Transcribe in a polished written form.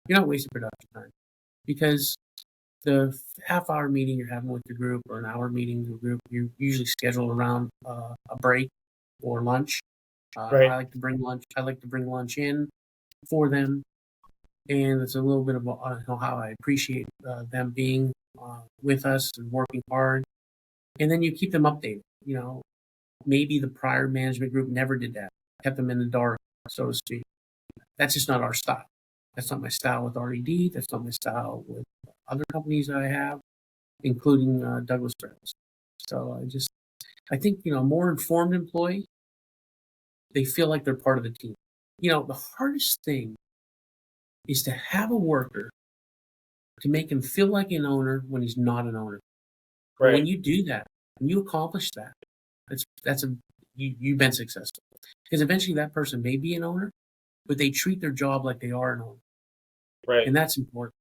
You're not wasting production time because the half-hour meeting you're having with the group or an hour meeting with the group, you usually schedule around a break or lunch. Right. I like to bring lunch in for them, and it's a little bit about how I appreciate them being with us and working hard. And then you keep them updated. Maybe the prior management group never did that, kept them in the dark, so to speak. That's just not our style. That's not my style with RED. That's not my style with other companies that I have, including Douglas Fairness. So I think, a more informed employee, they feel like they're part of the team. The hardest thing is to have a worker to make him feel like an owner when he's not an owner. But when Right. you do that, when you accomplish that, you've been successful. Because eventually that person may be an owner, but they treat their job like they are an owner. Right. And that's important.